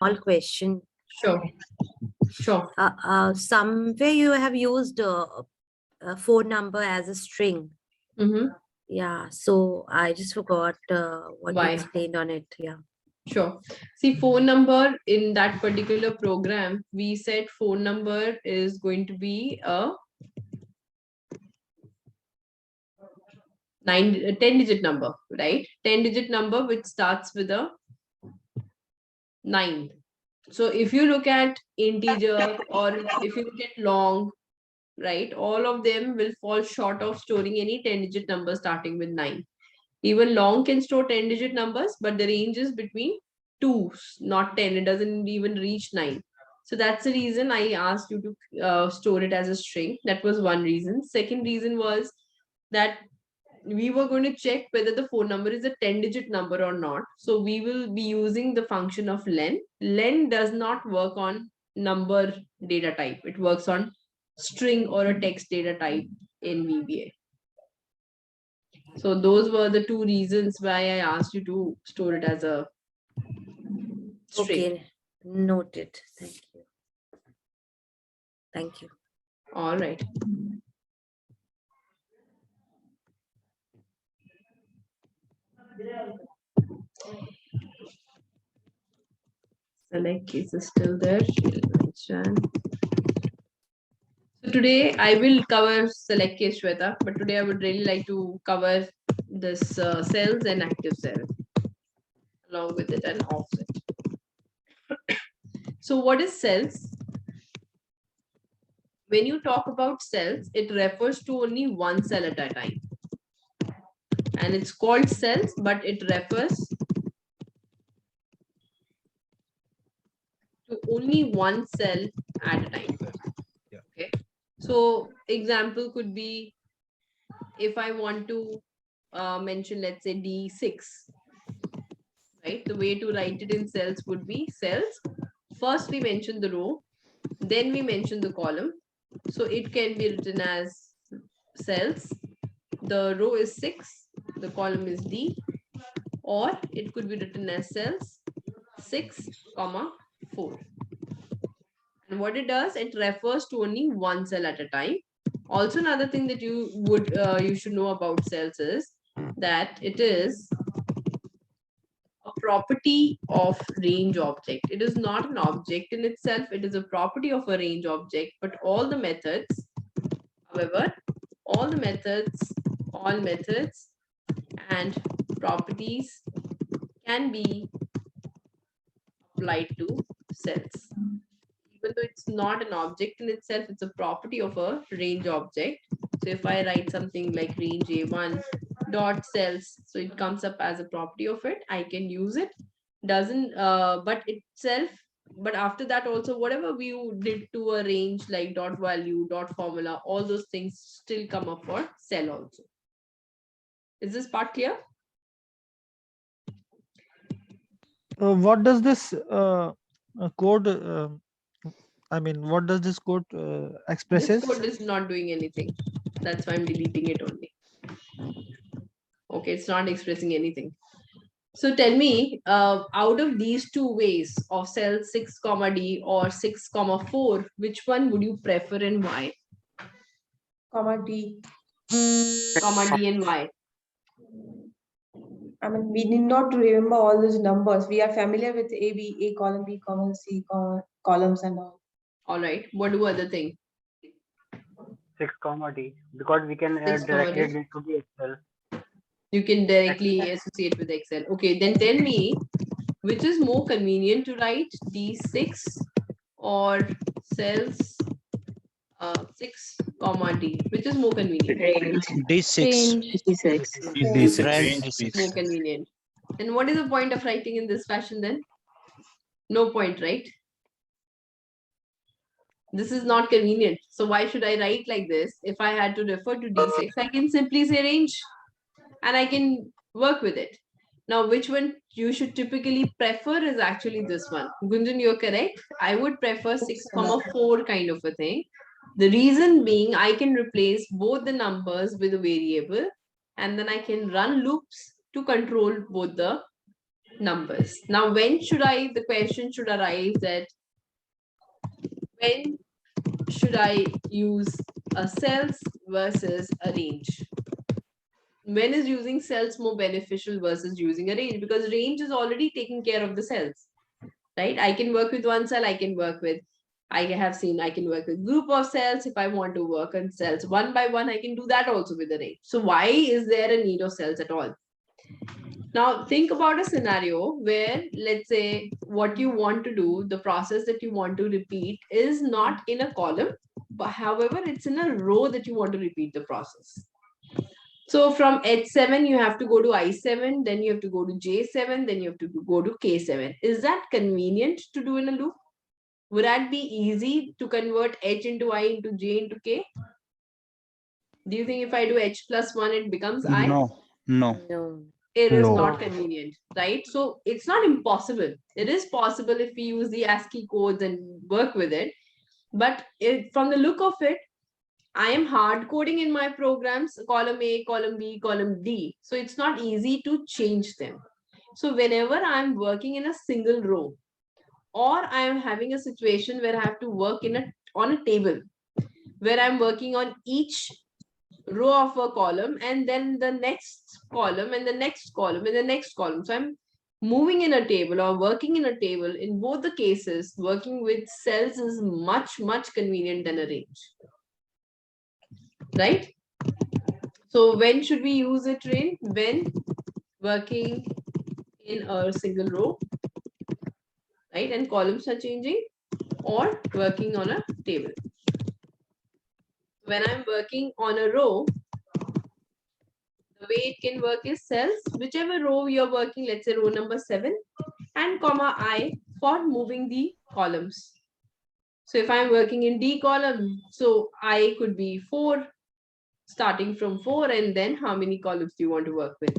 small question. Sure. Sure. Somewhere you have used a phone number as a string. Yeah, so I just forgot what Why? you explained on it. Yeah. Sure. See, phone number in that particular program, we said phone number is going to be a 10-digit number, right? 10-digit number which starts with a 9. So if you look at integer or if you look at long, right, all of them will fall short of storing any 10-digit number starting with 9. Even long can store 10-digit numbers, but the range is between 2, not 10. It doesn't even reach 9. So that's the reason I asked you to store it as a string. That was one reason. Second reason was that we were going to check whether the phone number is a 10-digit number or not. So we will be using the function of len. Len does not work on number data type. It works on string or a text data type in VBA. So those were the two reasons why I asked you to store it as a string. Okay, noted. Thank you. Thank you. All right. Select case is still there. So today I will cover select case, Shweta, but today I would really like to cover this cells and active cell along with it and offset. So what is cells? When you talk about cells, it refers to only one cell at a time. And it's called cells, but it refers to only one cell at a time. Yeah. Okay. So example could be if I want to mention, let's say D6, right? The way to write it in cells would be cells. First we mention the row, then we mention the column. So it can be written as cells. The row is 6, the column is D, or it could be written as cells 6, 4. And what it does, it refers to only one cell at a time. Also, another thing that you should know about cells is that it is a property of range object. It is not an object in itself. It is a property of a range object. But all the methods, however, all methods and properties can be applied to cells. Even though it's not an object in itself, it's a property of a range object. So if I write something like range A1 dot cells, so it comes up as a property of it, I can use it. Doesn't but itself, but after that also whatever we did to a range like dot value, dot formula, all those things still come up for cell also. Is this part clear? What does this code I mean, what does this code expresses? This code is not doing anything. That's why I'm deleting it only. Okay, it's not expressing anything. So tell me, out of these two ways of cell 6, D or 6, 4, which one would you prefer and why? D. D and why? I mean, we need not to remember all those numbers. We are familiar with A column, B column, C columns and all. All right. What do other thing? 6, D, because we can 6, directly D. link to the Excel. You can directly associate with Excel. Okay, then tell me, which is more convenient to write, D6 or cells 6, D? Which is more convenient? D6. More convenient. And what is the point of writing in this fashion then? No point, right? This is not convenient. So why should I write like this? If I had to refer to D6, I can simply say range and I can work with it. Now, which one you should typically prefer is actually this one. Gunjan, you're correct. I would prefer 6, 4 kind of a thing. The reason being, I can replace both the numbers with a variable and then I can run loops to control both the numbers. Now, the question should arise that when should I use a cells versus a range? When is using cells more beneficial versus using a range? Because range is already taking care of the cells, right? I can work with one cell, I can work with group of cells. If I want to work on cells one by one, I can do that also with a range. So why is there a need of cells at all? Now think about a scenario where, let's say, what you want to do, the process that you want to repeat is not in a column, but however, it's in a row that you want to repeat the process. So from H7, you have to go to I7, then you have to go to J7, then you have to go to K7. Is that convenient to do in a loop? Would that be easy to convert H into I into J into K? Do you think if I do H plus 1, it becomes I? No. No. It is No. not convenient, right? So it's not impossible. It is possible if we use the ASCII codes and work with it. But from the look of it, I am hard coding in my programs, column A, column B, column D. So it's not easy to change them. So whenever I'm working in a single row, or I am having a situation where I have to work on a table, where I'm working on each row of a column and then the next column and the next column and the next column. So I'm moving in a table or working in a table. In both the cases, working with cells is much, much convenient than a range. Right? So when should we use a train? When working in a single row, right? And columns are changing, or working on a table. When I'm working on a row, the way it can work is cells, whichever row you're working, let's say row number 7 and comma I for moving the columns. So if I'm working in D column, so I could be 4, starting from 4, and then how many columns do you want to work with?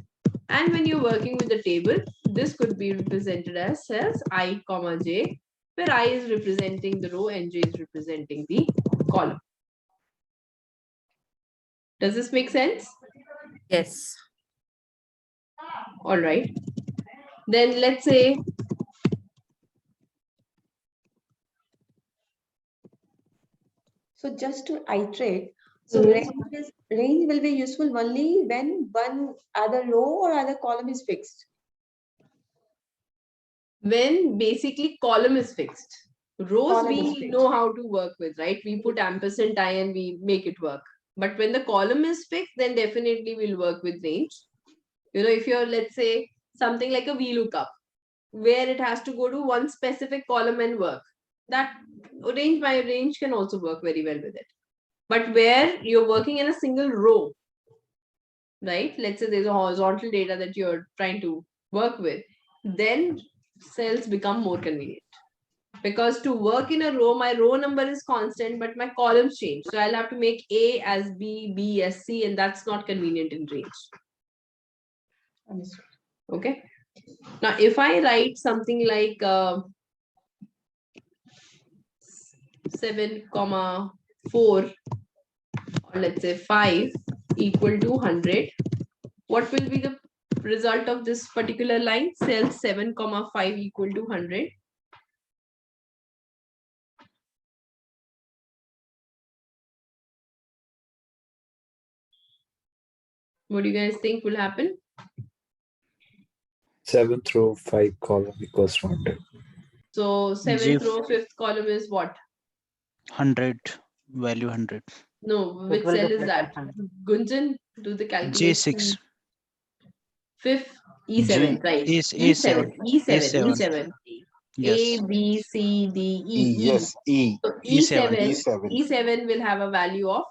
And when you're working with the table, this could be represented as cells I comma J, where I is representing the row and J is representing the column. Does this make sense? Yes. All right. Then let's say So just to iterate, so range will be useful only when one other row or other column is fixed. when basically column is fixed. Rows Column is we fixed. know how to work with, right? We put ampersand I and we make it work. But when the column is fixed, then definitely we'll work with range. You know, if you're, let's say, something like a VLOOKUP, where it has to go to one specific column and work, that range by range can also work very well with it. But where you're working in a single row, right? Let's say there's a horizontal data that you're trying to work with, then cells become more convenient. Because to work in a row, my row number is constant, but my columns change. So I'll have to make A as B, B as C, and that's not convenient in range. Understood. Okay. Now, if I write something like 7, 4, or let's say 5 equal to 100, what will be the result of this particular line? Cell 7, 5 equal to 100. What do you guys think will happen? 7th row, 5 column equals to 100. So 7th row, 5th column is what? 100, value 100. No, It which will cell is reflect that? as 100. Gunjan, do the calculation. J6. 5th, E7, right? A7. E7. Yes. A, B, C, D, E. Yes, E. So E7. E7. E7 will have a value of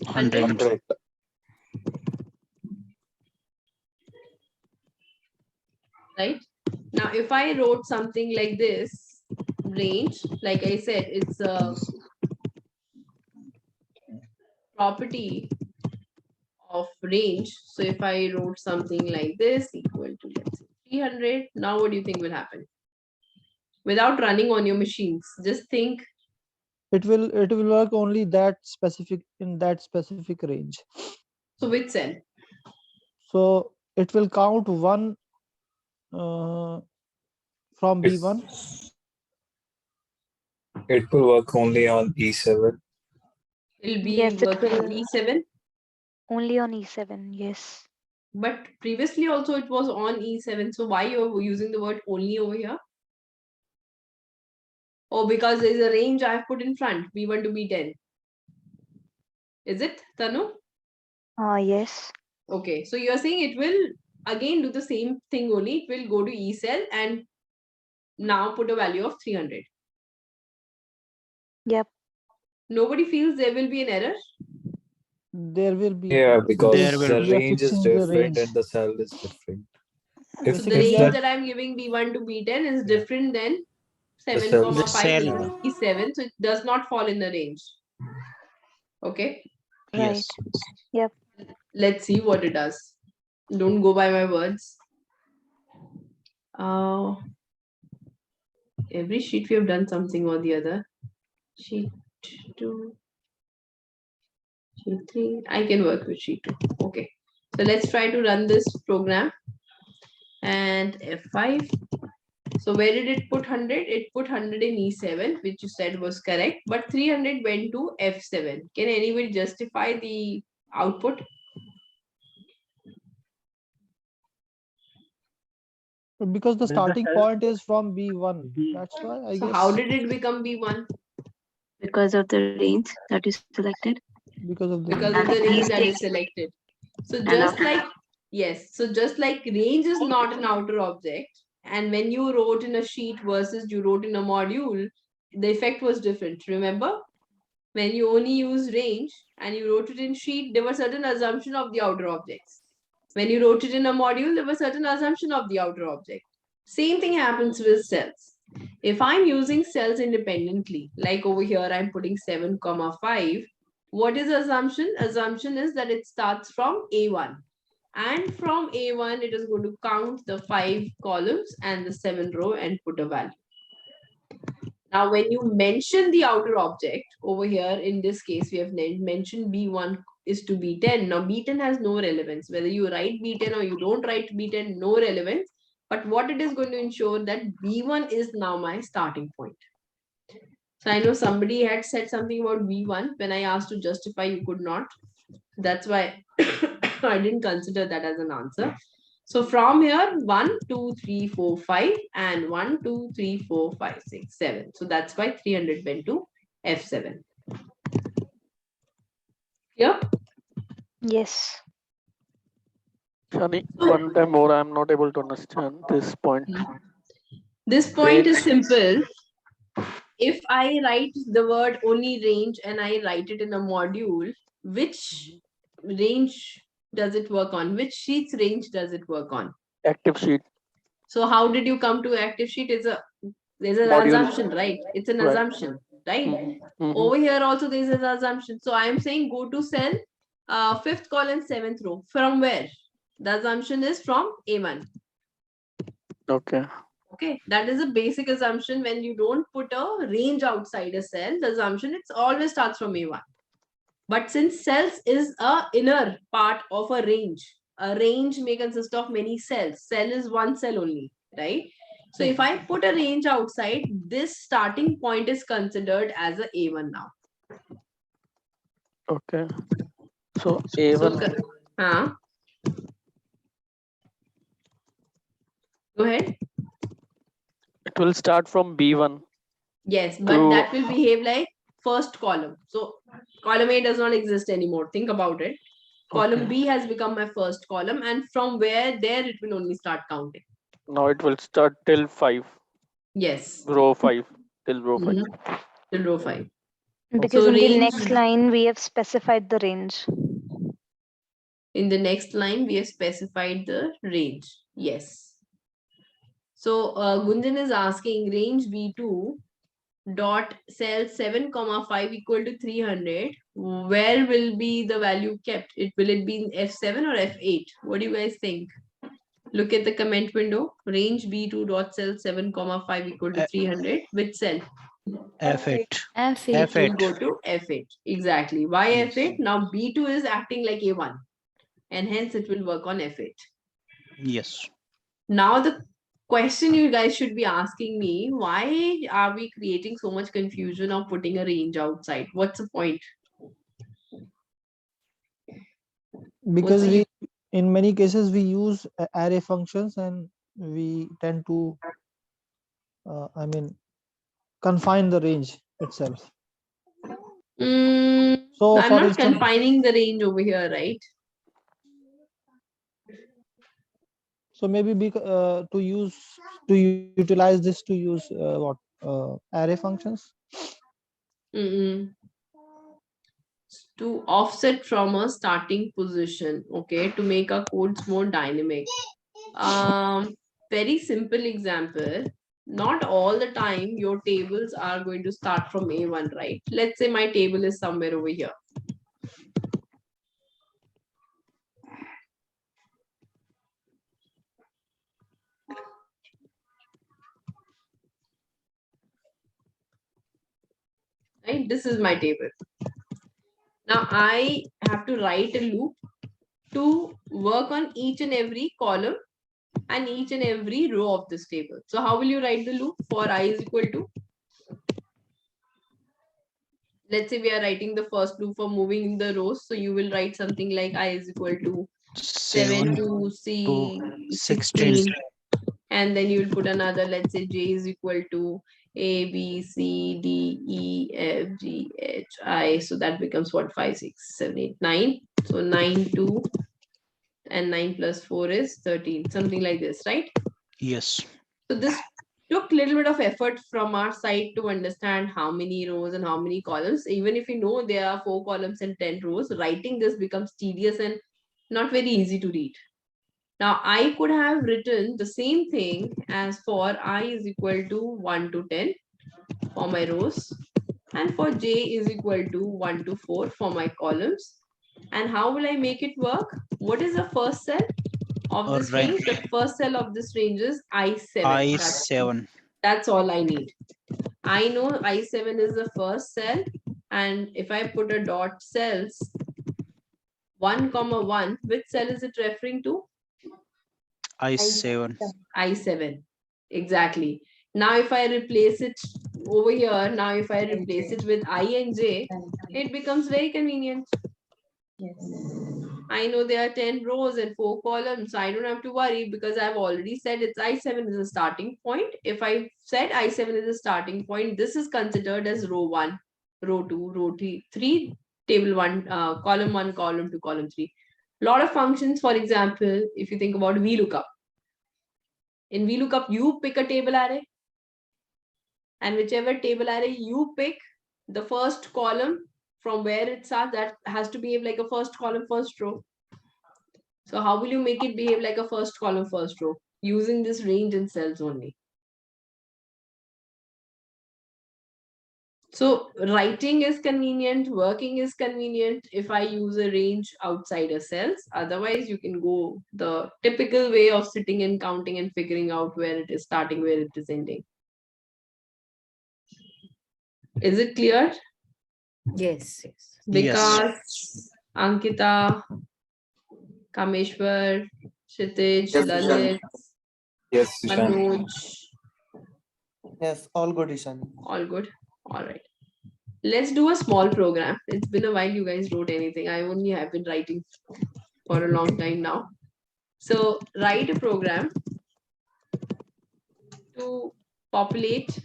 100. 100. Right? Now, if I wrote something like this, range, like I said, it's a property of range. So if I wrote something like this equal to, let's say, 300, now what do you think will happen? Without running on your machines, just think. It will work only in that specific range. So which cell? So it will count one from It's- B1? It will work only on E7. It'll be Yes, it working on will. E7. Only on E7, yes. But previously also it was on E7. So why you're using the word only over here? Oh, because there's a range I've put in front, B1 to B10. Is it, Tanu? Yes. Okay, so you're saying it will again do the same thing only. It will go to E cell and now put a value of 300. Yep. Nobody feels there will be an error? There will be. Yeah, because There will the we are range is fixing the different range. and the cell is different. We are If So the fixing range that that I'm giving B1 to B10 is Yeah. different than The 7, cell- comma The 5 cell. which is E7. So it does not fall in the range. Okay, Right. Yes. let's see what it does. Don't go by my words. Every sheet we have done something or the other. Sheet 2, sheet 3. I can work with sheet 2. Okay. So let's try to run this program. And F5. So where did it put 100? It put 100 in E7, which you said was correct. But 300 went to F7. Can anybody justify the output? Because the Will the starting cell point is from B1. be- That's why I So guess. how did it become B1? Because of the range that is selected. Because of the Because range. of the And range these that is things- selected. So And just after- like, yes, so just like range is not an outer object, and when you wrote in a sheet versus you wrote in a module, the effect was different. Remember? When you only use range and you wrote it in sheet, there were certain assumption of the outer objects. When you wrote it in a module, there was certain assumption of the outer object. Same thing happens with cells. If I'm using cells independently, like over here, I'm putting 7, 5. What is the assumption? Assumption is that it starts from A1. And from A1, it is going to count the 5 columns and the 7 row and put a value. Now, when you mention the outer object over here, in this case, we have mentioned B1 is to B10. Now, B10 has no relevance. Whether you write B10 or you don't write B10, no relevance. But what it is going to ensure that B1 is now my starting point. So I know somebody had said something about B1. When I asked to justify, you could not. That's why I didn't consider that as an answer. So from here, 1, 2, 3, 4, 5, and 1, 2, 3, 4, 5, 6, 7. So that's why 300 went to F7. Yeah. Yes. Shani, one time more, I'm not able to understand this point. This point is Range. simple. If I write the word only range and I write it in a module, which range does it work on? Which sheet's range does it work on? Active sheet. So how did you come to active sheet? There's an Module. assumption, right? It's an Right. assumption, right? Mhm. Over here also there's an assumption. So I am saying go to cell 5th column 7th row. From where? The assumption is from A1. Okay. Okay, that is a basic assumption. When you don't put a range outside a cell, the assumption it's always starts from A1. But since cells is a inner part of a range may consist of many cells. Cell is one cell only, right? So if I put a range outside, this starting point is considered as a A1 now. Okay. So A1. Go ahead. It will start from B1. Yes, but that will behave like first column. So column A does not exist anymore. Think about it. Column Okay. B has become my first column, and from where there it will only start counting. Now it will start till 5. Yes. Row 5. Till row 5. Till row 5. Because So in the range, next line, we have specified the range. in the next line, we have specified the range. Yes. So Gunjan is asking range B2 dot cell 7, 5 equal to 300. Where will be the value kept? Will it be in F7 or F8? What do you guys think? Look at the comment window. Range B2 dot cell 7, 5 equal to 300. Which cell? F8. It will F8. go to F8. Exactly. Why Yes. F8? Now B2 is acting like A1. And hence it will work on F8. Yes. Now the question you guys should be asking me, why are we creating so much confusion of putting a range outside? What's the point? Because the- in many cases we use array functions and we tend to confine the range itself. So I'm for not instance, confining the range over here, right? so maybe to utilize this to use array functions. To offset from a starting position, okay, to make our codes more dynamic. Very simple example. Not all the time your tables are going to start from A1, right? Let's say my table is somewhere over here. Right? This is my table. Now I have to write a loop to work on each and every column and each and every row of this table. So how will you write the loop for I is equal to? Let's say we are writing the first loop for moving the rows. So you will write something like I is equal to 7 to C 16. And then you will put another, let's say J is equal to A, B, C, D, E, F, G, H, I. So that becomes what? 5, 6, 7, 8, 9. So 9, 2, and 9 plus 4 is 13. Something like this, right? Yes. So this took a little bit of effort from our side to understand how many rows and how many columns. Even if you know there are 4 columns and 10 rows, writing this becomes tedious and not very easy to read. Now, I could have written the same thing as for I is equal to 1 to 10 for my rows, and for J is equal to 1 to 4 for my columns. And how will I make it work? What is the first cell of this range? The first cell of this range is I7. I7. That's all I need. I know I7 is the first cell, and if I put a dot cells 1, 1, which cell is it referring to? I7. I7. Exactly. Now if I replace it over here, now if I replace it with I and J, it becomes very convenient. Yes. I know there are 10 rows and 4 columns. So I don't have to worry because I've already said it's I7 is a starting point. If I said I7 is a starting point, this is considered as row 1, row 2, row 3, table 1, column 1, column 2, column 3. Lot of functions, for example, if you think about VLOOKUP. In VLOOKUP, you pick a table array, and whichever table array you pick, the first column from where it starts, that has to behave like a first column, first row. So how will you make it behave like a first column, first row? Using this range in cells only. So writing is convenient, working is convenient if I use a range outside a cells. Otherwise, you can go the typical way of sitting and counting and figuring out where it is starting, where it is ending. Is it clear? Yes, yes. Vikas, Ankita, Kameshwar, Kshitij, Yes, Lalit, Yes, Ishan. Manoj. Yes, all good, Ishan. All good. All right. Let's do a small program. It's been a while you guys wrote anything. I only have been writing for a long time now. So write a program to populate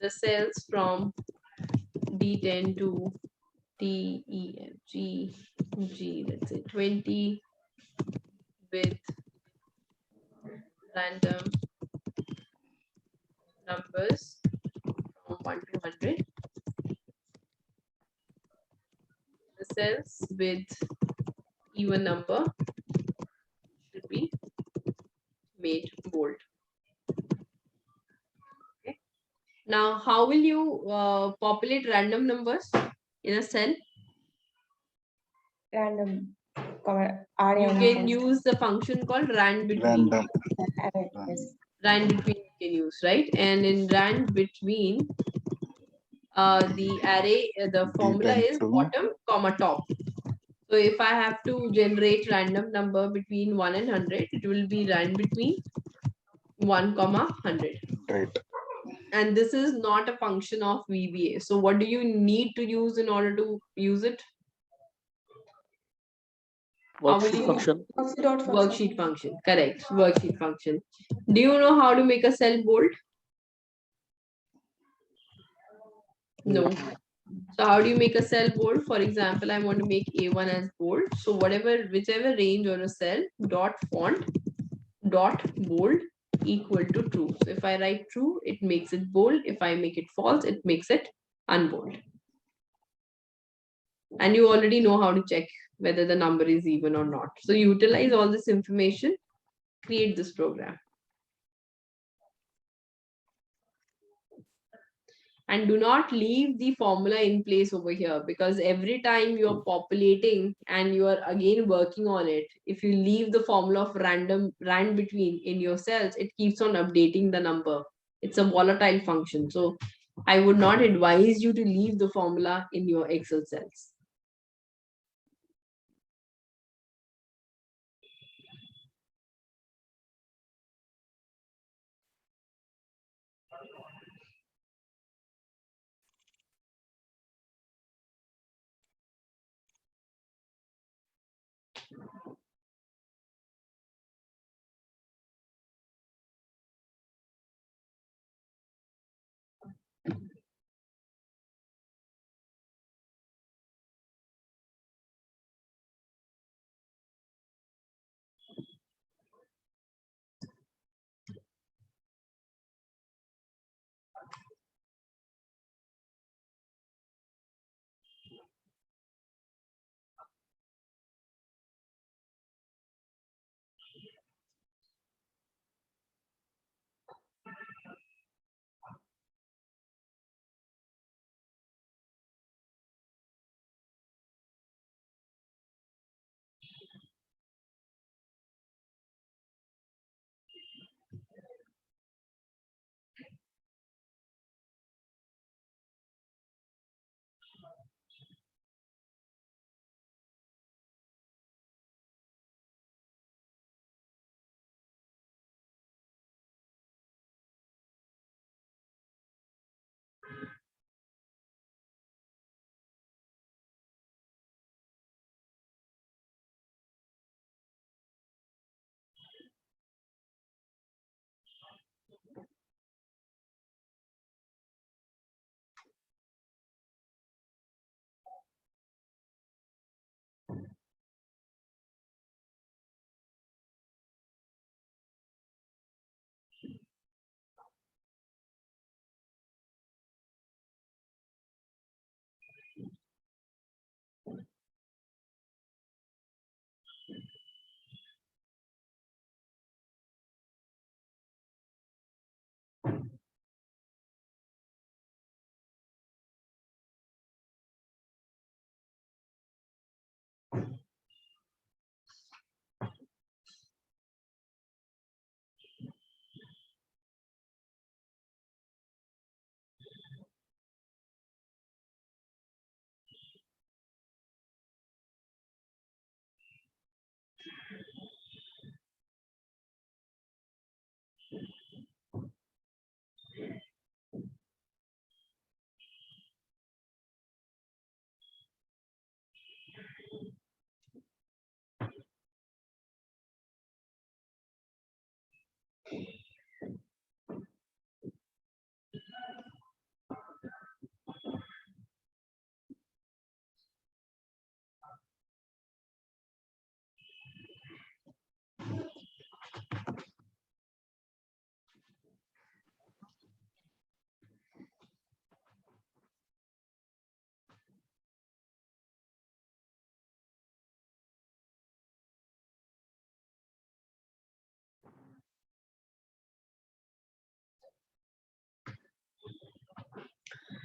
the cells from D10 to T, E, F, G, G, let's say 20 with random numbers from 1 to 100. The cells with even number should be made bold. Okay. Now, how will you populate random numbers in a cell? Random. You can use the function called rand between. Random. Rand between you can use, right? And in rand between, the array, the formula is bottom comma top. So if I have to generate random number between 1 and 100, it will be run between 1, 100. Right. And this is not a function of VBA. So what do you need to use in order to use it? How will Worksheet you function. worksheet function? Correct. Worksheet function. Do you know how to make a cell bold? No. So how do you make a cell bold? For example, I want to make A1 as bold. So whichever range on a cell, dot font, dot bold equal to true. So if I write true, it makes it bold. If I make it false, it makes it unbold. And you already know how to check whether the number is even or not. So utilize all this information, create this program. And do not leave the formula in place over here, because every time you're populating and you are again working on it, if you leave the formula of rand between in your cells, it keeps on updating the number. It's a volatile function. So I would not advise you to leave the formula in your Excel cells.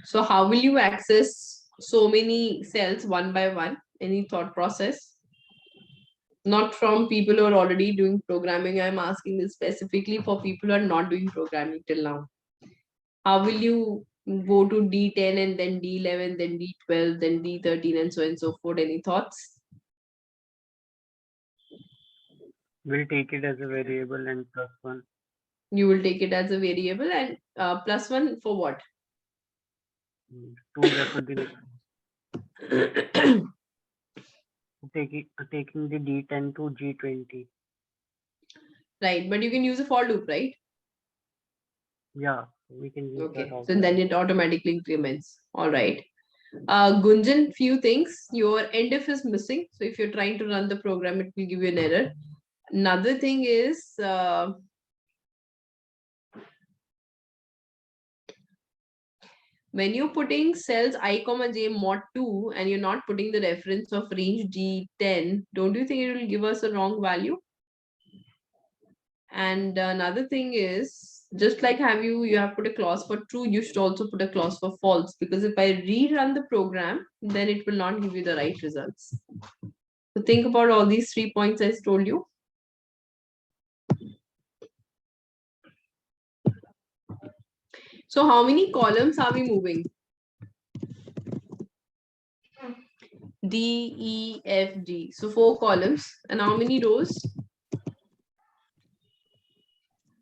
So how will you access so many cells one by one? Any thought process? Not from people who are already doing programming. I'm asking this specifically for people who are not doing programming till now. How will you go to D10 and then D11, then D12, then D13, and so forth? Any thoughts? We'll take it as a variable and plus one. You will take it as a variable and plus one for what? To refer the taking the D10 to G20. Right, but you can use a for loop, right? Yeah, we can use Okay, that also. so then it automatically increments. All right. Gunjan, few things. Your endif is missing. So if you're trying to run the program, it will give you an error. Another thing is when you're putting cells I comma j mod 2 and you're not putting the reference of range D10, don't you think it will give us a wrong value? And another thing is, just like you have put a clause for true, you should also put a clause for false, because if I rerun the program, then it will not give you the right results. So think about all these 3 points I told you. So how many columns are we moving? D, E, F, G. So 4 columns. And how many rows?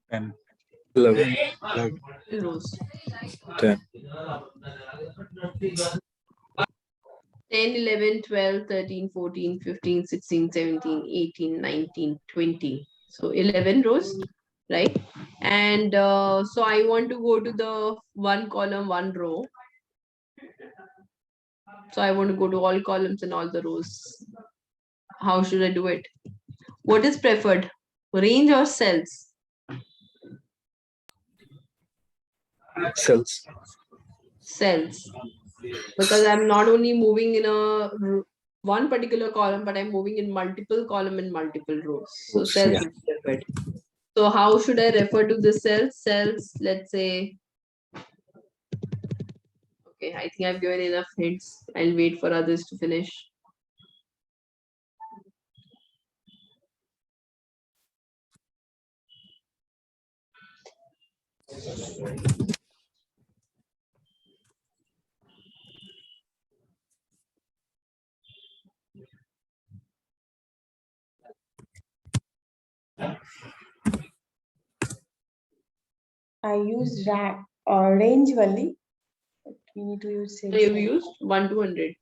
10. 11. Rows. 10. 10, 11, 12, 13, 14, 15, 16, 17, 18, 19, 20. So 11 rows, right? And so I want to go to the one column, one row. So I want to go to all columns and all the rows. How should I do it? What is preferred? Range or cells? Cells. Cells. Because I'm not only moving in a one particular column, but I'm moving in multiple column and multiple rows. So cells Yeah. is preferred. So how should I refer to the cells? Cells, let's say. Okay, I think I've given enough hints. I'll wait for others to finish. I use range only. We need to use So you've used 1 to 100.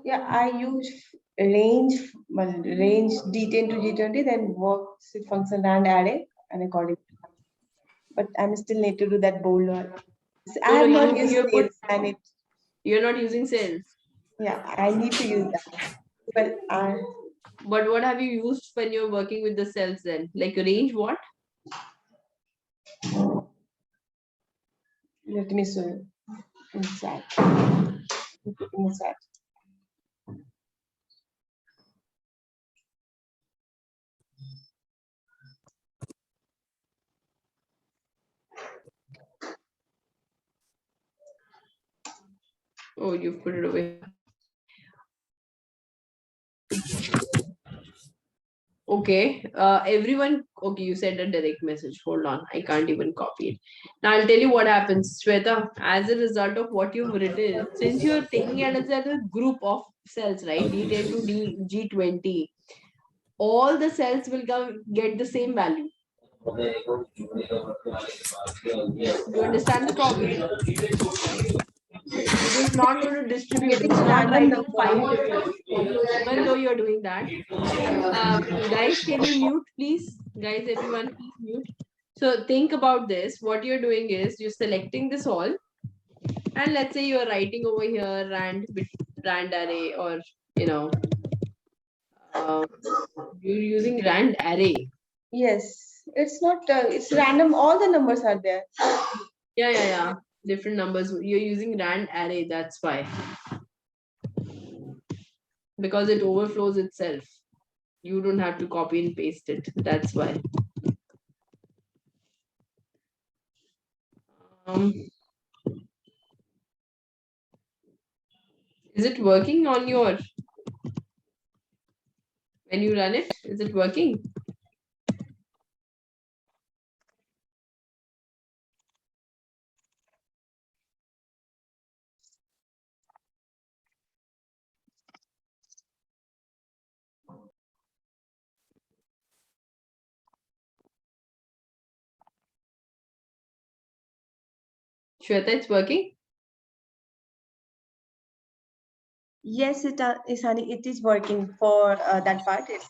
Yeah, I use range, range D10 to G20, then works with function and array and according. But I'm still need to do that bowler. I have not used sales and it. You're not using cells. Yeah, I need to use that. But what have you used when you're working with the cells then? Like range what? Let me show you inside. Inside. Oh, you've put it away. Okay, everyone, okay, you sent a direct message. Hold on, I can't even copy it. Now I'll tell you what happens. Shweta, as a result of what you've written, since you're taking it as a group of cells, right? D10 to G20, all the cells will get the same value. You understand the problem? It is not going to distribute. It's not writing 5 different. Even though you're doing that, guys, can you mute, please? Guys, everyone, please mute. So think about this. What you're doing is you're selecting this all, and let's say you're writing over here rand array, or you're using rand array. Yes, it's not. It's random. All the numbers are there. Yeah. Different numbers. You're using rand array. That's why. Because it overflows itself. You don't have to copy and paste it. That's why. Is it working on your, when you run it? Is it working? Shweta, it's working? Yes, Honey, it is working for that part. It's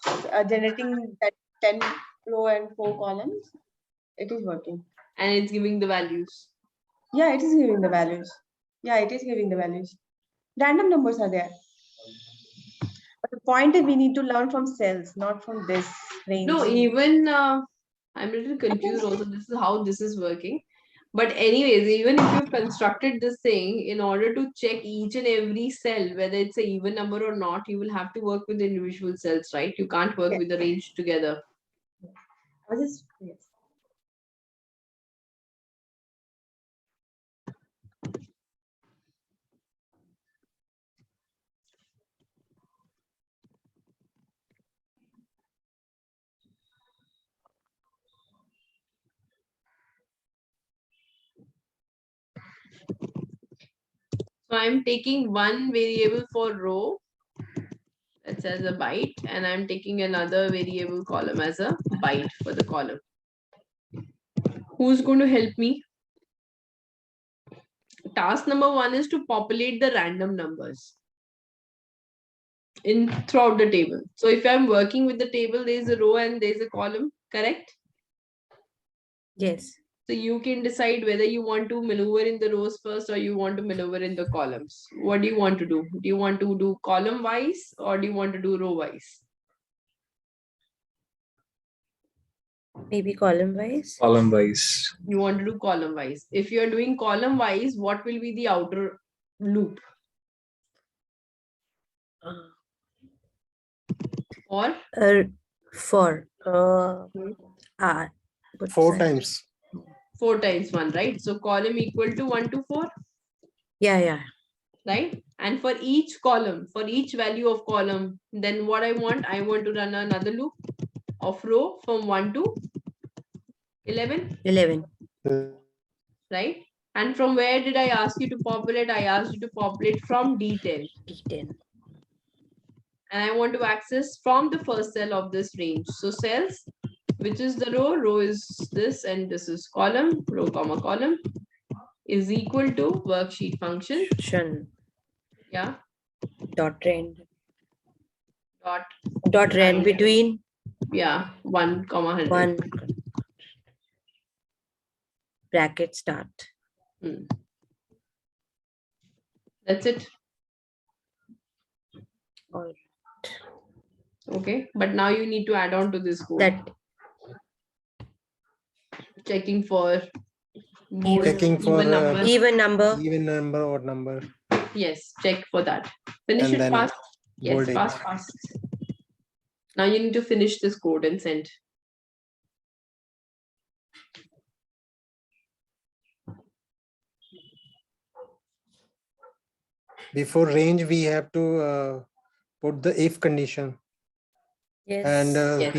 generating that 10 row and 4 columns. It is working. And it's giving the values. Yeah, it is giving the values. Yeah, it is giving the values. Random numbers are there. But the point is we need to learn from cells, not from this range. No, even I'm a little confused also. This is how this is working. But anyways, even if you've constructed this thing, in order to check each and every cell, whether it's a even number or not, you will have to work with the individual cells, right? You can't work with the range together. Yes. So I'm taking one variable for row that says a byte, and I'm taking another variable column as a byte for the column. Who's going to help me? Task number 1 is to populate the random numbers in throughout the table. So if I'm working with the table, there's a row and there's a column, correct? Yes. So you can decide whether you want to maneuver in the rows first or you want to maneuver in the columns. What do you want to do? Do you want to do column wise or do you want to do row wise? Maybe column wise. Column wise. You want to do column wise. If you are doing column wise, what will be the outer loop? Or For but 4 times. 4 times 1, right? So column equal to 1 to 4, yeah. right? And for each column, for each value of column, then what I want to run another loop of row from 1 to 11. 11. Right? And from where did I ask you to populate? I asked you to populate from D10. D10. And I want to access from the first cell of this range. So cells, which is the row is this, and this is column, row comma column, is equal to worksheet function. Yeah. Dot rand. Dot rand between. Yeah, 1 comma 100. 1 bracket start. That's it. All right. Okay, but now you need to add on to this code. That checking for Checking for even number, odd number. Yes, check for that. Finish And it then fast. Yes, bolding. fast. Now you need to finish this code and send. Before range, we have to put the if condition. yes. And Yes.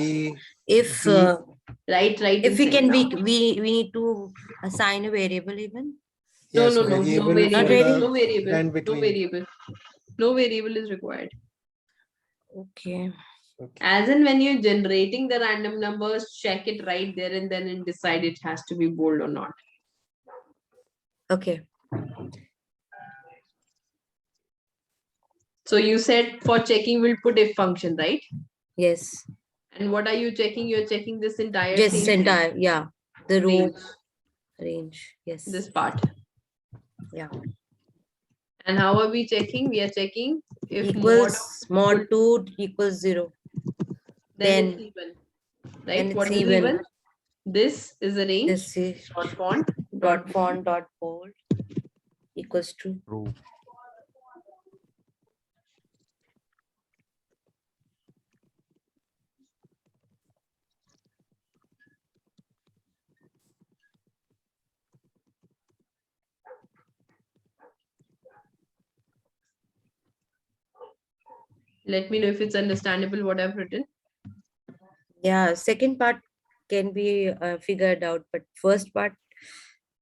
If Right. if we and can send. we need to assign a variable even. Yes, No variable variable. Not for really? the No variable. and No between. variable. No variable is required. Okay. As in when you're generating the random numbers, check it right there and then and decide it has to be bold or not. Okay. So you said for checking we'll put if function, right? Yes. And what are you checking? You're checking this entire Just thing. entire, yeah. The row Range. Yes. This part. Yeah. And how are we checking? We are checking if Equals mod 2 equals 0. then it's even. Right? What is even? This is a range. This is dot font dot bold equals true. Let me know if it's understandable what I've written. Yeah, second part can be figured out, but first part,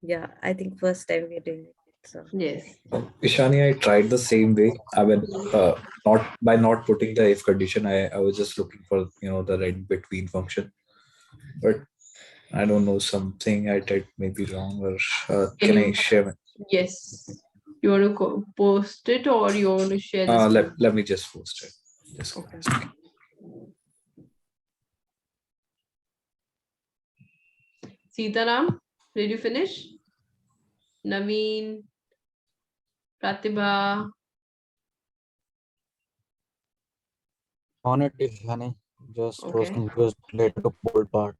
yeah, I think first time we're doing it. So yes. Ishani, I tried the same way. I mean, not putting the if condition. I was just looking for the right between function, but I don't know, something I did maybe wrong, or can I share? Yes. You want to post it or you want to share the screen? Let me just post it. Just Okay. Sitaram, did you finish? Naveen, Pratibha. On it, Ishani. Just was Okay. confused related to bold part.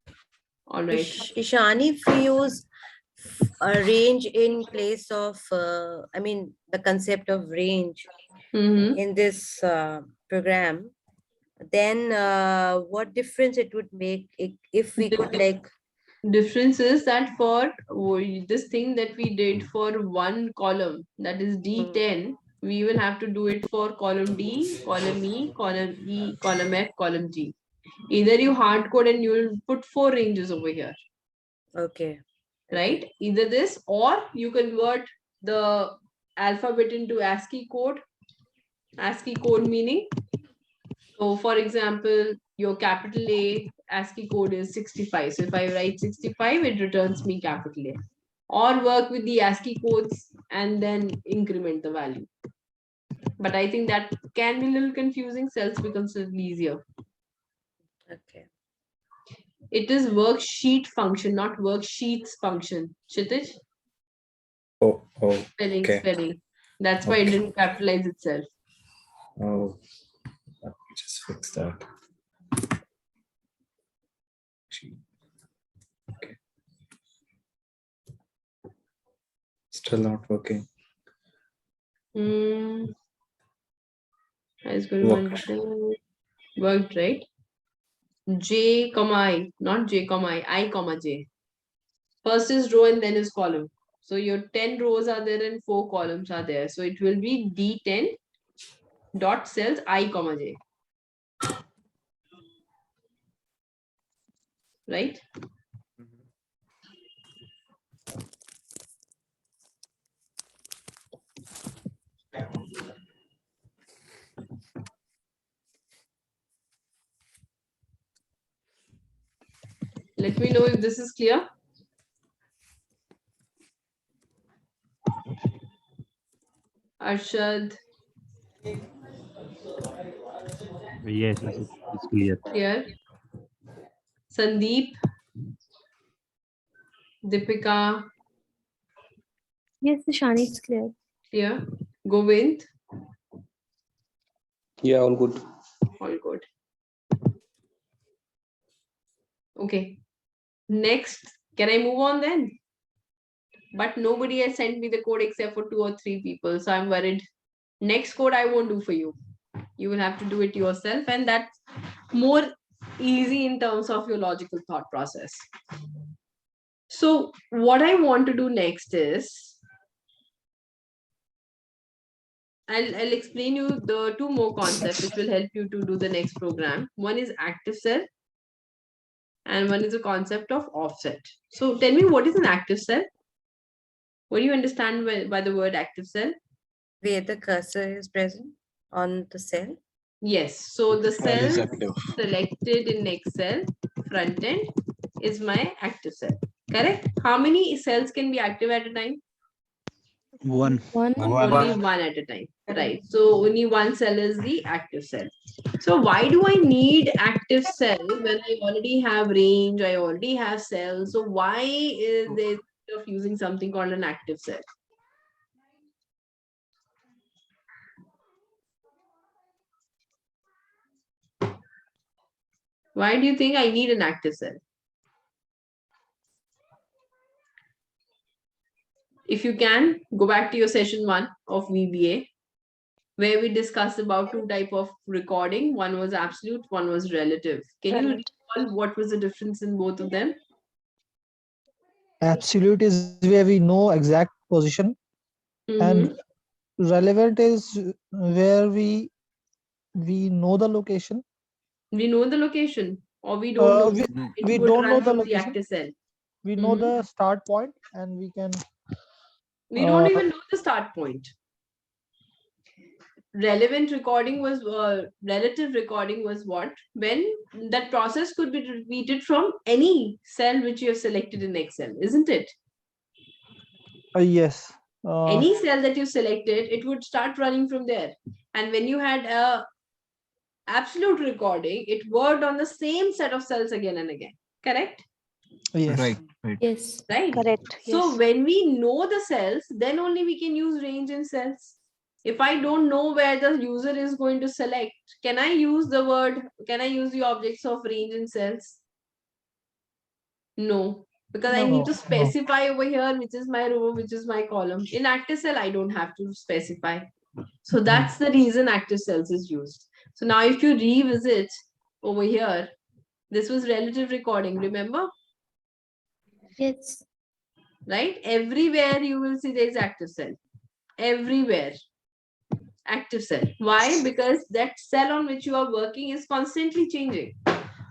All right. Ishani, if we use a range in place of, I mean, the concept of range in this program, then what difference it would make if we could like. Difference is that for this thing that we did for one column, that is D10, we will have to do it for column D, column E, column F, column G. Either you hard code and you will put 4 ranges over here. Okay. Right? Either this or you convert the alphabet into ASCII code. ASCII code meaning, so for example, your capital A ASCII code is 65. So if I write 65, it returns me capital A. Or work with the ASCII codes and then increment the value. But I think that can be a little confusing. Cells becomes a little easier. Okay. It is worksheet function, not worksheets function. Kshitij? Oh, Spelling. That's why it didn't capitalize itself. Oh, let me just fix that. Okay. Still not working. Is going to worked, right? J, I, not J, I, J. First is row and then is column. So your 10 rows are there and 4 columns are there. So it will be D10 dot cells I, J. Right? Let me know if this is clear. Arshad. Yes, it's clear. Clear. Sandeep. Deepika. Yes, Shani, it's clear. Clear. Govind. Yeah, all good. All good. Okay. Next, can I move on then? But nobody has sent me the code except for 2 or 3 people. So I'm worried. Next code I won't do for you. You will have to do it yourself. And that's more easy in terms of your logical thought process. So what I want to do next is, I'll explain you the 2 more concepts which will help you to do the next program. One is active cell and one is a concept of offset. So tell me, what is an active cell? What do you understand by the word active cell? Where the cursor is present on the cell? Yes. So the Cell is cell active. selected in Excel front end is my active cell. Correct? How many cells can be active at a time? One. Only one at a time. Right. So only one cell is the active cell. So why do I need active cell when I already have range, I already have cells? So why is there of using something called an active cell? Why do you think I need an active cell? If you can, go back to your session 1 of VBA, where we discussed about 2 types of recording. One was absolute, one was relative. Can you recall what was the difference in both of them? Absolute is where we know exact position, and relevant is where we know the location. We know the location, or we don't know. We would don't run know the through the location. active cell. We know the start point, and we can. We don't even know the start point. Relevant recording was relative recording was what? When that process could be repeated from any cell which you have selected in Excel, isn't it? Yes. Any cell that you selected, it would start running from there. And when you had a absolute recording, it worked on the same set of cells again and again. Correct? Yes. Right. Right. Yes. Right. Correct. So Yes. when we know the cells, then only we can use range in cells. If I don't know where the user is going to select, can I use the objects of range in cells? No, because I need to No. specify over here which is my row, which is my column. In active cell, I don't have to specify. So that's the reason active cells is used. So now if you revisit over here, this was relative recording, remember? Yes. Right? Everywhere you will see there is active cell. Everywhere. Active cell. Why? Because that cell on which you are working is constantly changing.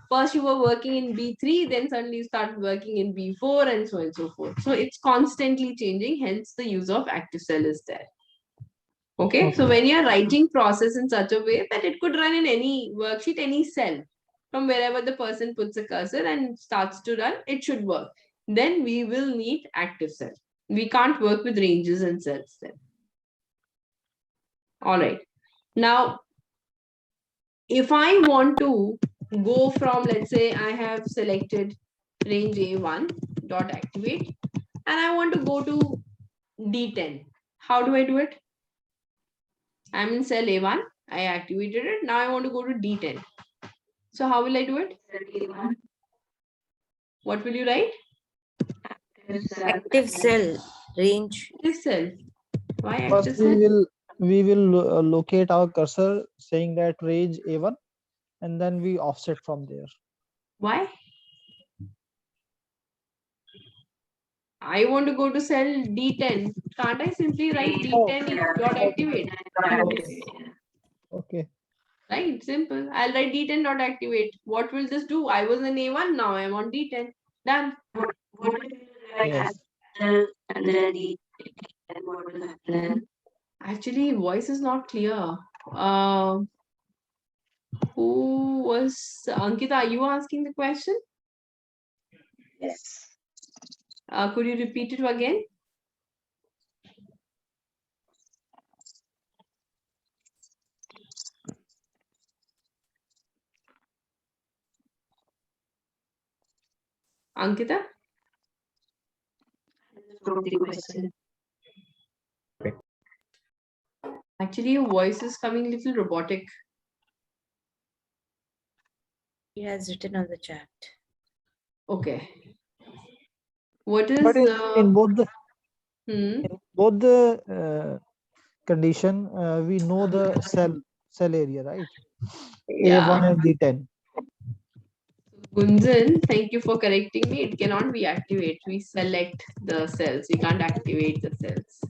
First you were working in B3, then suddenly you started working in B4 and so on and so forth. So it's constantly changing, hence the use of active cell is there. Okay, so when you're writing process in such a way that it could run in any worksheet, any cell, from wherever the person puts a cursor and starts to run, it should work. Then we will need active cell. We can't work with ranges and cells then. All right. Now, if I want to go from, let's say I have selected range A1 dot activate and I want to go to D10. How do I do it? I'm in cell A1. I activated it. Now I want to go to D10. So how will I do it? What will you write? Active cell range. Active cell. Why First active cell? we will locate our cursor saying that range A1, and then we offset from there. Why? I want to go to cell D10. Can't I simply write D10 dot activate? Okay. Right, simple. I'll write D10 dot activate. What will this do? I was in A1, now I'm on D10. Done. Yes. Actually, voice is not clear. Who was Ankita? Are you asking the question? Yes. Could you repeat it again? Ankita? Actually, your voice is coming a little robotic. He has written on the chat. Okay. What is But in both the condition, we know the cell area, right? Yeah. A1 and D10. Gunjan, thank you for correcting me. It cannot be activate. We select the cells. We can't activate the cells.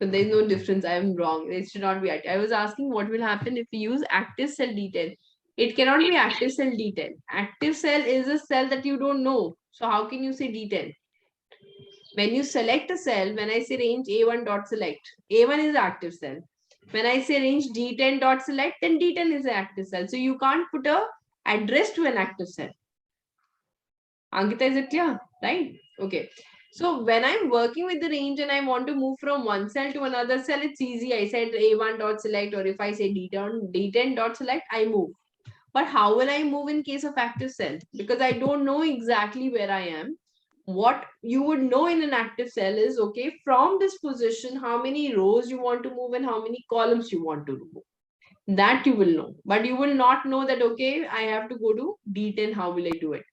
But there's no difference. I am wrong. It should not be active. I was asking what will happen if we use active cell D10. It cannot be active cell D10. Active cell is a cell that you don't know. So how can you say D10? When you select a cell, when I say range A1 dot select, A1 is active cell. When I say range D10 dot select, then D10 is an active cell. So you can't put a address to an active cell. Ankita, is it clear? Right? Okay. So when I'm working with the range and I want to move from one cell to another cell, it's easy. I said A1 dot select, or if I say D10 dot select, I move. But how will I move in case of active cell? Because I don't know exactly where I am. What you would know in an active cell is, okay, from this position, how many rows you want to move and how many columns you want to move. That you will know. But you will not know that, okay, I have to go to D10, how will I do it?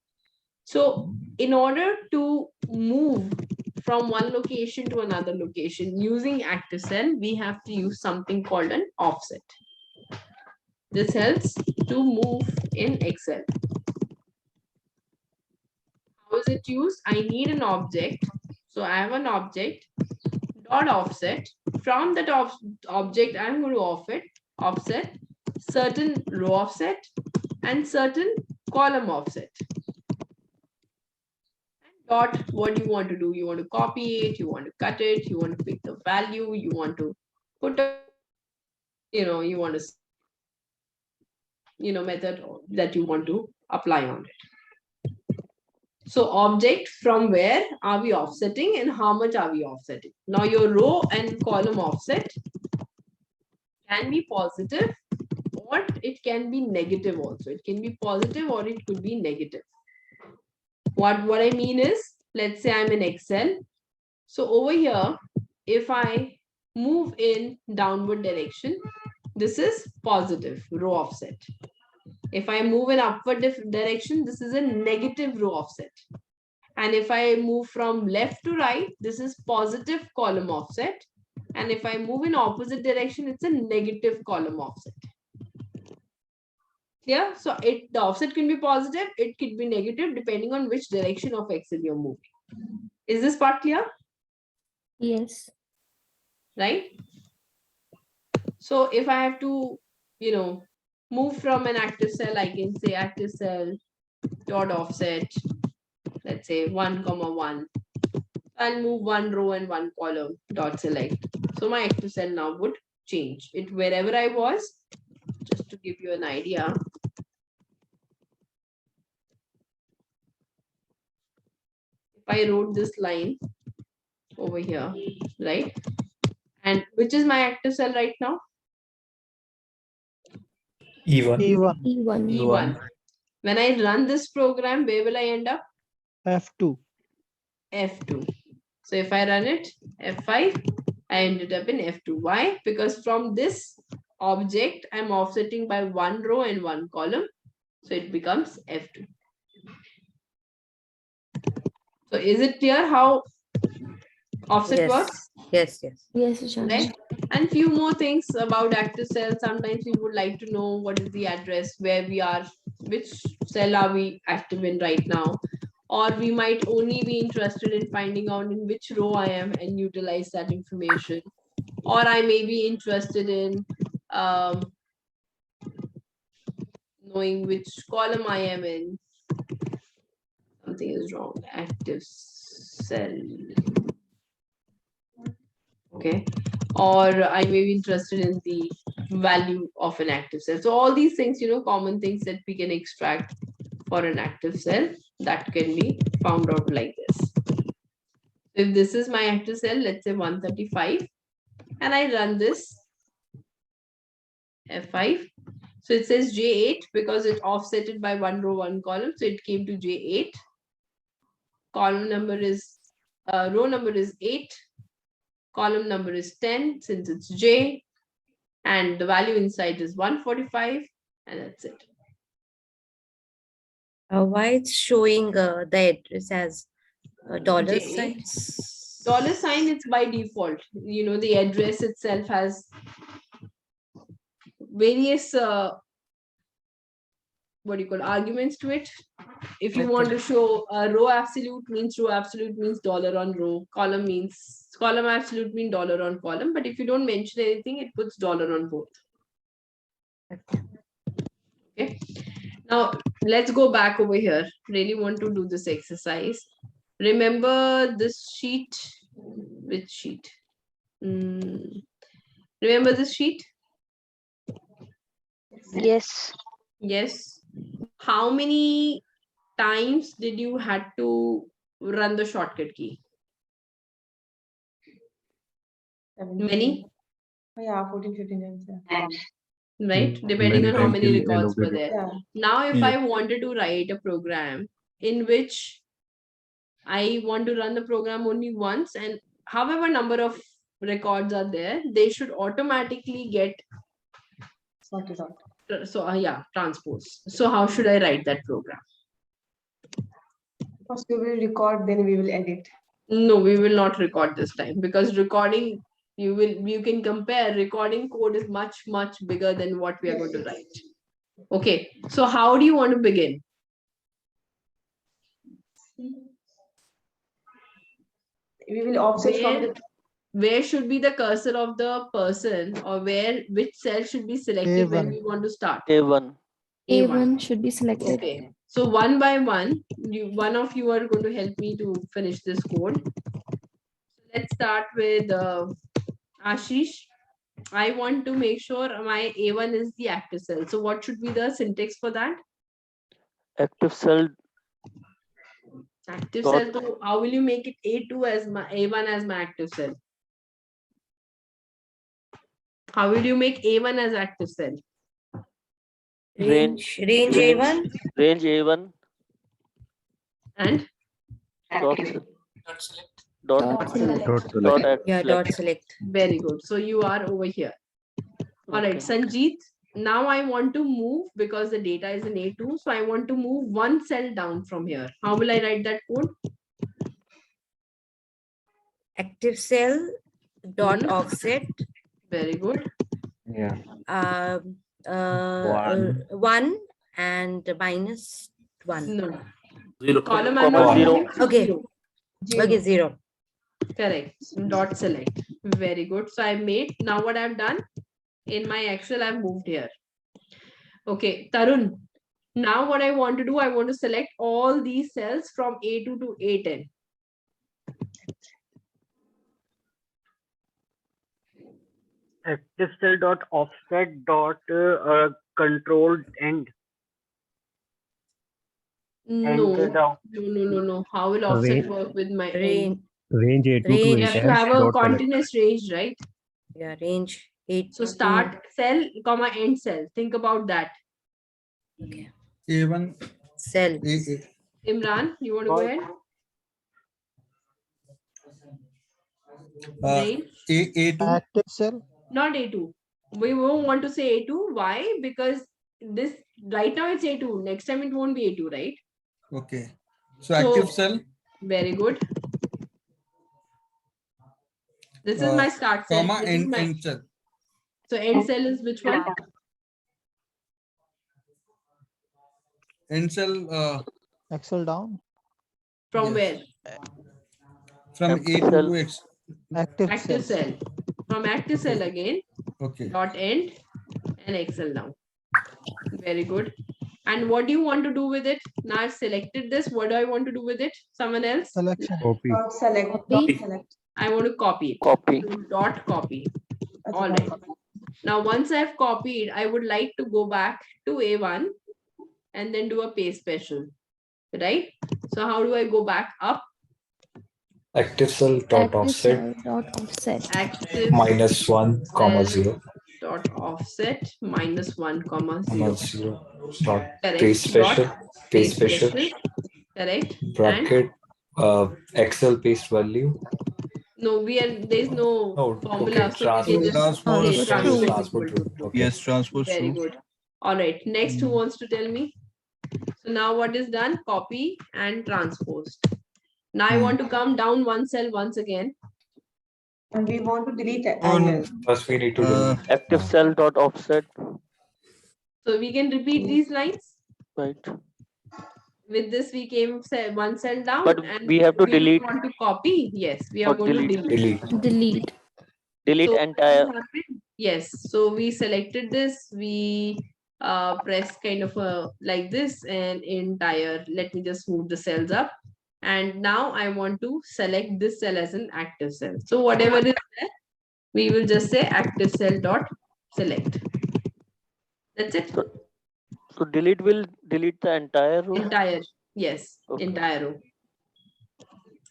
So in order to move from one location to another location using active cell, we have to use something called an offset. This helps to move in Excel. How is it used? I need an object. So I have an object dot offset. From that object, I'm going to offset certain row offset and certain column offset. Dot, what do you want to do? You want to copy it, you want to cut it, you want to pick the value, you want to put a, you want to, method that you want to apply on it. So object, from where are we offsetting and how much are we offsetting? Now your row and column offset can be positive or it can be negative also. It can be positive or it could be negative. What I mean is, let's say I'm in Excel. So over here, if I move in downward direction, this is positive row offset. If I move in upward direction, this is a negative row offset. And if I move from left to right, this is positive column offset. And if I move in opposite direction, it's a negative column offset. Clear? So the offset can be positive, it could be negative, depending on which direction of Excel you're moving. Is this part clear? Yes. Right? So if I have to, move from an active cell, I can say active cell dot offset, let's say 1,1. I'll move one row and one column dot select. So my active cell now would change it wherever I was. Just to give you an idea. If I wrote this line over here, right? And which is my active cell right now? E1. E1. E1. When I run this program, where will I end up? F2. F2. So if I run it, F5, I ended up in F2. Why? Because from this object, I'm offsetting by one row and one column. So it becomes F2. So is it clear how offset works? Yes, yes. Yes, Jhanvi. Right? And few more things about active cells. Sometimes we would like to know what is the address, where we are, which cell are we active in right now. Or we might only be interested in finding out in which row I am and utilize that information. Or I may be interested in knowing which column I am in. Something is wrong. Active cell. Okay. Or I may be interested in the value of an active cell. So all these things, common things that we can extract for an active cell, that can be found out like this. If this is my active cell, let's say 135, and I run this F5. So it says J8 because it offsetted by one row, one column. So it came to J8. Column number is, row number is 8. Column number is 10 since it's J. And the value inside is 145. And that's it. Why it's showing the address as dollar J8. signs? Dollar sign, it's by default. The address itself has various arguments to it. If you want to show row absolute means dollar on row, column absolute means dollar on column, but if you don't mention anything, it puts dollar on both. Okay. Now let's go back over here. Really want to do this exercise. Remember this sheet. Which sheet? Remember this sheet? Yes. Yes. How many times did you had to run the shortcut key? Many? Yeah, 14, 15 times. Yeah. Right? Depending on how times many till end records of the were day. there. Yeah. Now, if Yeah. I wanted to write a program in which I want to run the program only once, and however number of records are there, they should automatically get Sorted out. so yeah, transpose. So how should I write that program? First we will record, then we will edit. No, we will not record this time because recording, you can compare. Recording code is much bigger than what we are going to write. Okay, so how do you want to begin? We will offset from the where should be the cursor of the person, or which cell should be selected when A1. we want to start? A1. A1 should be selected. Okay, so one by one, one of you are going to help me to finish this code. Let's start with Ashish. I want to make sure my A1 is the active cell. So what should be the syntax for that? Active cell Active Dot. cell. So how will you make it A2 as my A1 as my active cell? How will you make A1 as active cell? Range A1 Range A1 and dot Dot select. dot yeah, dot select. Very good. So you are over here. All right, Sanjeet. Now I want to move because the data is in A2. So I want to move one cell down from here. How will I write that code? Active cell dot offset. Very good. Yeah. 1 and minus 1. No. Zero. Column I'm Comma not zero. moving, so Okay. zero. Okay, 0. Correct. Dot select. Very good. So I made, now what I've done in my Excel, I've moved here. Okay, Tarun. Now what I want to do, I want to select all these cells from A2 to A10. Active cell dot offset dot controlled end. No, Enter down. no. How will offset work with my end? Range A2 to You have to A10 have a dot select. continuous range, right? Yeah, range 8. So start cell, comma end cell. Think about that. Okay. A1 Cell. Imran, you want to go ahead? Range? A2. Active cell. Not A2. We won't want to say A2. Why? Because this right now it's A2. Next time it won't be A2, right? Okay. So active cell. Very good. This is my start cell. Comma This is my, end cell. so end cell is which one? End cell Excel down. From yes. where? From Empty A2 cell. to X. Active cell. From active cell again. Okay. Dot end and Excel down. Very good. And what do you want to do with it? Now I've selected this. What do I want to do with it? Someone else? Selection. Copy. Select. Copy. Select. I want to copy it. Copy. So dot copy. Okay, All right. Now, once I've copied, I would like to go back to A1 and then do a paste special, right? So how do I go back up? Active cell dot Active offset cell dot offset. Active -1, cell 0, dot offset -1, 0. 0, dot Correct. paste special, Dot paste special, Correct. bracket, Excel paste value. No, there's no formula. Okay, So we can just say Transpose transpose true. equal to. Okay. Yes, transpose Very true. good. All right. Next, who wants to tell me? So now what is done? Copy and transpose. Now I want to come down one cell once again. And we want to delete it. First we need to delete. Active cell dot offset. So we can repeat these lines. Right. With this, we came one cell down. But and we have to delete. Want to copy? Yes, we are Or going delete. to delete. Delete. Delete So entire. what happened? Yes. So we selected this. We press kind of like this and entire. Let me just move the cells up. And now I want to select this cell as an active cell. So whatever is there, we will just say active cell dot select. That's it. So delete will delete the entire row. Entire. Yes. Okay. Entire row.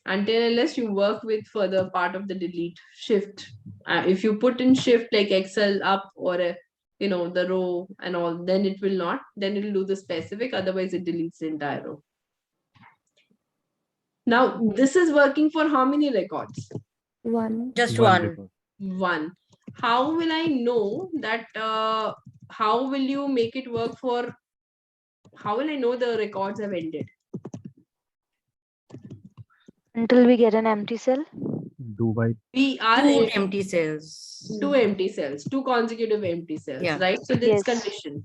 Until unless you work with further part of the delete shift. If you put in shift like Excel up or the row and all, then it will not. Then it will do the specific. Otherwise, it deletes the entire row. Now, this is working for how many records? 1. Just One 1. record. 1. How will I know that? How will you make it work for? How will I know the records have ended? Until we get an empty cell. Do by We are 2 in empty cells. 2 empty cells, 2 consecutive empty cells, Yeah. right? So this condition.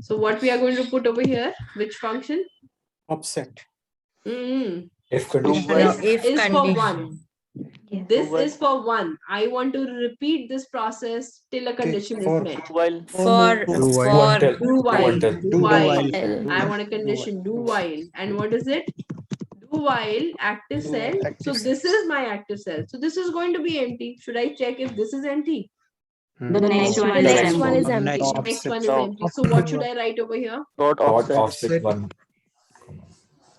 So what we are going to put over here, which function? Offset. If condition. This If is for condition. 1. This is for 1. I want to repeat this process till a condition is met. While For do while. While. I want a condition do while. And what is it? Do while active cell. So this is my active cell. So this is going to be empty. Should I check if this is empty? The next one The is next empty. one is empty. Next one is empty. So what should I write over here? dot Dot offset. offset 1.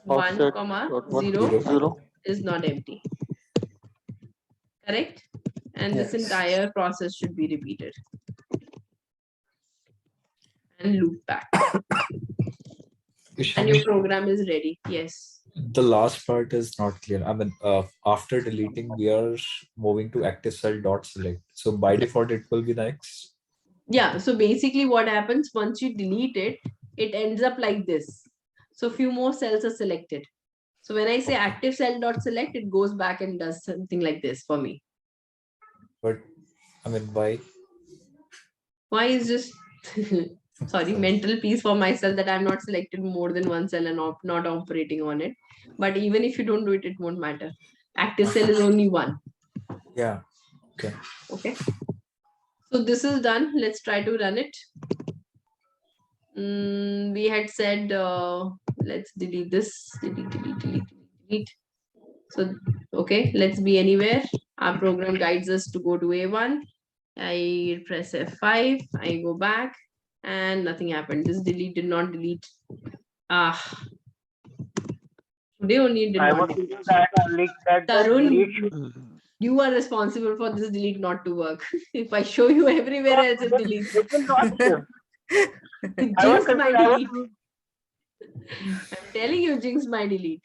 1, Offset 0 0. is not empty. Correct? And this Yes. entire process should be repeated. And loop back. And your program is ready. Yes. The last part is not clear. I mean, after deleting, we are moving to active cell dot select. So by default, it will be the X. Yeah. So basically what happens once you delete it, it ends up like this. So few more cells are selected. So when I say active cell dot select, it goes back and does something like this for me. But I mean, why? Why is just sorry, mental peace for myself that I'm not selected more than one cell and not operating on it. But even if you don't do it, it won't matter. Active cell is only one. Yeah. Okay. Okay. So this is done. Let's try to run it. We had said let's delete this. Delete. So okay, let's be anywhere. Our program guides us to go to A1. I press F5. I go back. And nothing happened. This delete did not delete. Today only did I not was delete. thinking that only that the delete should Tarun, you are responsible for this delete not to work. If I show you everywhere else, it deletes. it will not give. Jinx my delete. I'm telling you, jinx my delete.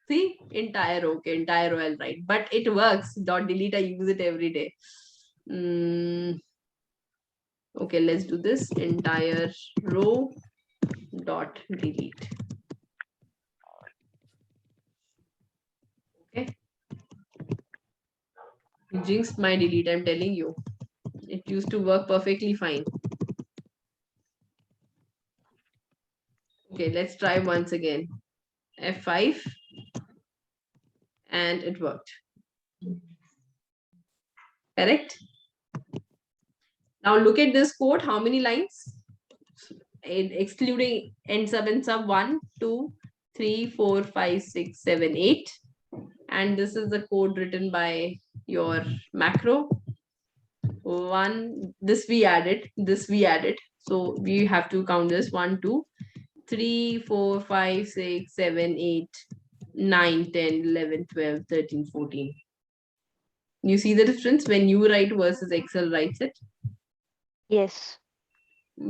See, entire okay, entire row I'll write. But it works. Dot delete, I use it every day. Okay, let's do this. Entire row dot delete. Okay. You jinxed my delete, I'm telling you. It used to work perfectly fine. Okay, let's try once again. F5. And it worked. Correct? Now look at this code. How many lines? Excluding end sub and sub 1, 2, 3, 4, 5, 6, 7, 8. And this is the code written by your macro. This we added. So we have to count this 1, 2, 3, 4, 5, 6, 7, 8, 9, 10, 11, 12, 13, 14. You see the difference when you write versus Excel writes it? Yes.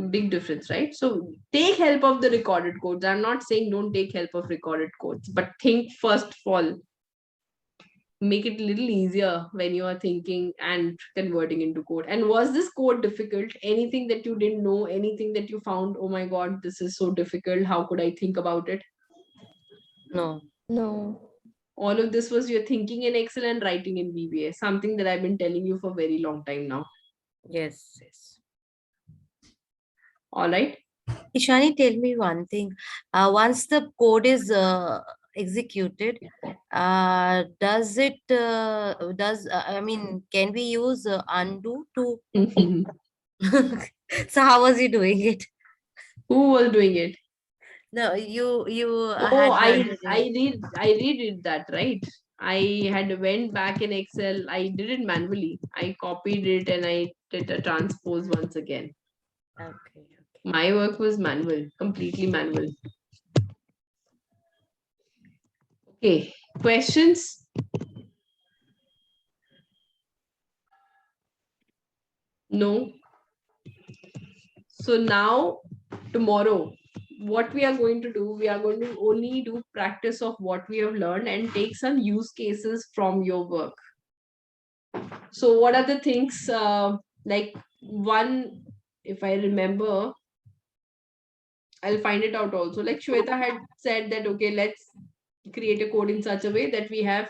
Big difference, right? So take help of the recorded codes. I'm not saying don't take help of recorded codes, but think first of all. Make it a little easier when you are thinking and converting into code. And was this code difficult? Anything that you didn't know? Anything that you found, oh my God, this is so difficult. How could I think about it? No. No. All of this was your thinking in Excel and writing in VBA, something that I've been telling you for a very long time now. Yes. All right. Ishani, tell me one thing. Once the code is executed, does it I mean, can we use undo to? So how was he doing it? Who was doing it? No, you Oh, had I redid that, right? I had went back in Excel. I did it manually. I copied it and I did a transpose once again. Okay. My work was manual, completely manual. Okay, questions? No. So now, tomorrow, what we are going to do, we are going to only do practice of what we have learned and take some use cases from your work. So what are the things, like one, if I remember, I'll find it out also. Like Shweta had said that, okay, let's create a code in such a way that we have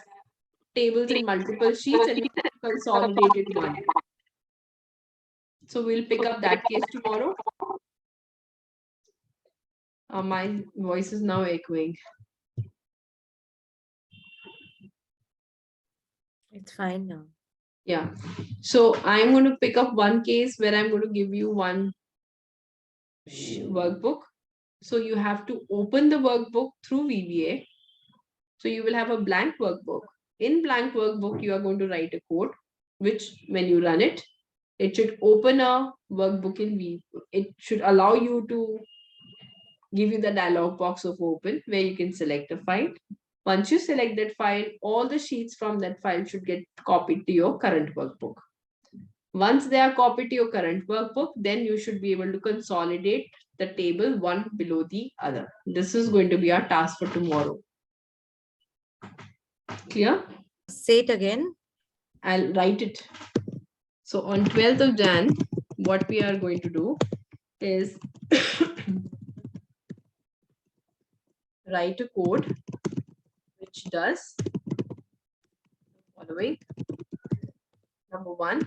tables in multiple sheets and we consolidate it one. So we'll pick up that case tomorrow. My voice is now echoing. It's fine now. Yeah. So I'm going to pick up one case where I'm going to give you one workbook. So you have to open the workbook through VBA. So you will have a blank workbook. In blank workbook, you are going to write a code, which when you run it, it should open a workbook in VBA. It should allow you to give you the dialog box of open where you can select a file. Once you select that file, all the sheets from that file should get copied to your current workbook. Once they are copied to your current workbook, then you should be able to consolidate the table one below the other. This is going to be our task for tomorrow. Clear? Say it again. I'll write it. So on 12th of Jan, what we are going to do is write a code which does the following. Number one,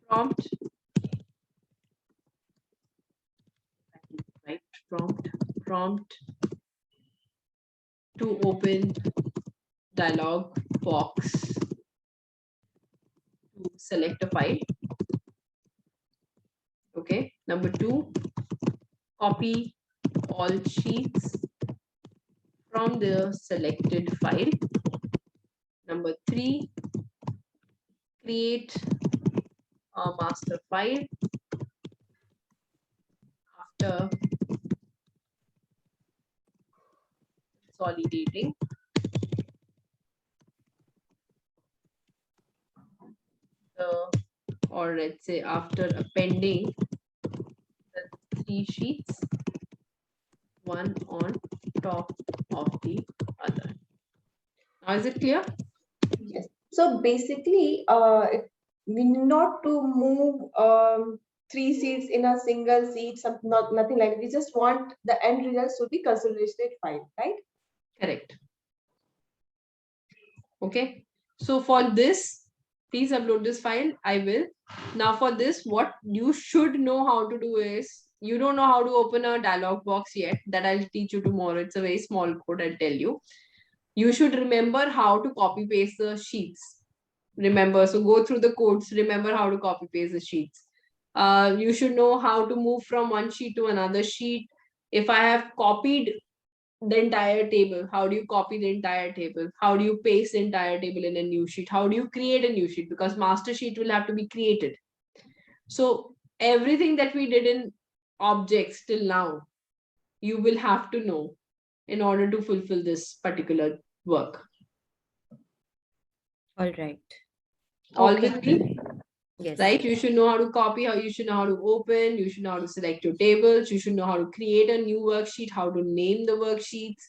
prompt, right? Prompt to open dialog box to select a file. Okay. Number two, copy all sheets from the selected file. Number three, create a master file after consolidating or let's say after appending the three sheets, one on top of the other. Now is it clear? Yes. So basically, we need not to move three seats in a single seat, nothing like that. We just want the end results to be consolidated file, right? Correct. Okay. So for this, please upload this file. I will. Now for this, what you should know how to do is, you don't know how to open a dialog box yet. That I'll teach you tomorrow. It's a very small code, I'll tell you. You should remember how to copy paste the sheets. Remember, so go through the codes, remember how to copy paste the sheets. You should know how to move from one sheet to another sheet. If I have copied the entire table, how do you copy the entire table? How do you paste the entire table in a new sheet? How do you create a new sheet? Because master sheet will have to be created. So everything that we did in objects till now, you will have to know in order to fulfill this particular work. All right. All with me? Yes. Right? You should know how to copy, how you should know how to open, you should know how to select your tables, you should know how to create a new worksheet, how to name the worksheets.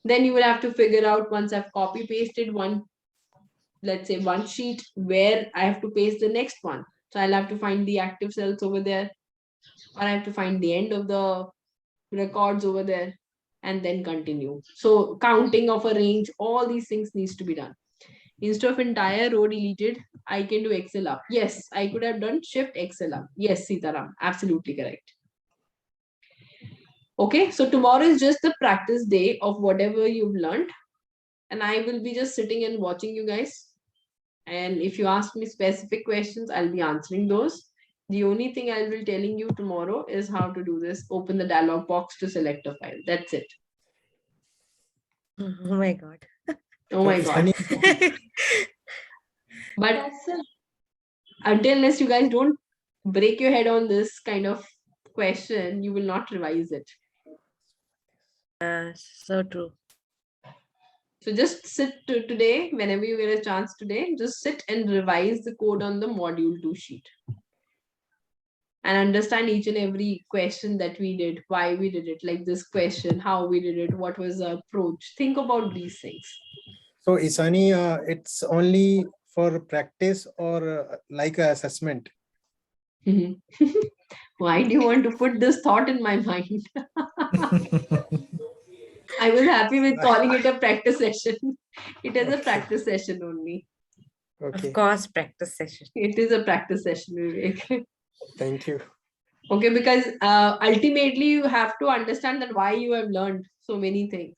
Then you will have to figure out, once I've copy pasted one, let's say one sheet, where I have to paste the next one. So I'll have to find the active cells over there, or I have to find the end of the records over there, and then continue. So counting of a range, all these things needs to be done. Instead of entire row deleted, I can do Excel up. Yes, I could have done Shift Excel up. Yes, Sitaram, absolutely correct. Okay, so tomorrow is just the practice day of whatever you've learned. And I will be just sitting and watching you guys. And if you ask me specific questions, I'll be answering those. The only thing I will be telling you tomorrow is how to do this. Open the dialog box to select a file. That's it. Oh my God. Oh my God. But until unless you guys don't break your head on this kind of question, you will not revise it. So true. So just sit today, whenever you get a chance today, just sit and revise the code on the module 2 sheet. And understand each and every question that we did, why we did it, like this question, how we did it, what was the approach. Think about these things. So Isani, it's only for practice or like an assessment? Why do you want to put this thought in my mind? I was happy with calling it a practice session. It is a practice session only. Okay. Of course, practice session. It is a practice session, Vivek. Thank you. Okay, because ultimately you have to understand that why you have learned so many things.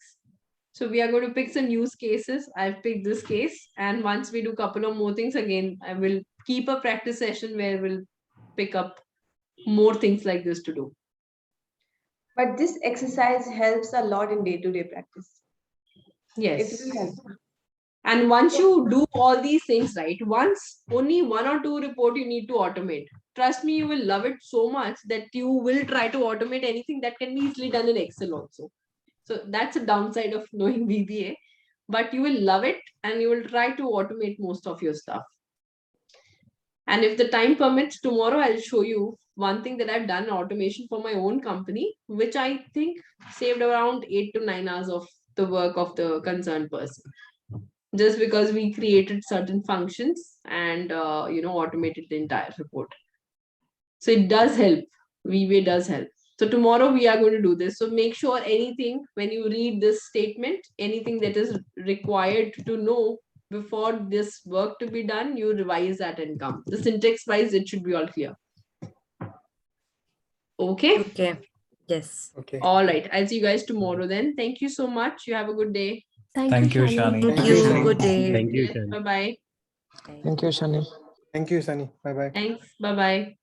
So we are going to pick some use cases. I've picked this case, and once we do a couple of more things again, I will keep a practice session where we'll pick up more things like this to do. But this exercise helps a lot in day-to-day practice. Yes. It will help. And once you do all these things, right, once only 1 or 2 report you need to automate. Trust me, you will love it so much that you will try to automate anything that can be easily done in Excel also. So that's a downside of knowing VBA, but you will love it and you will try to automate most of your stuff. And if the time permits, tomorrow I'll show you one thing that I've done automation for my own company, which I think saved around 8 to 9 hours of the work of the concerned person. Just because we created certain functions and automated the entire report. So it does help. VBA does help. So tomorrow we are going to do this. So make sure anything when you read this statement, anything that is required to know before this work to be done, you revise that and come. The syntax wise, it should be all clear. Okay. Okay. Yes. Okay. All right. I'll see you guys tomorrow then. Thank you so much. You have a good day. Thank you, Shani. Thank you. Shani. Good day. Thank you, Shani. Bye bye. Thank you, Shani. Thank you, Sunny. Bye bye. Thanks. Bye bye.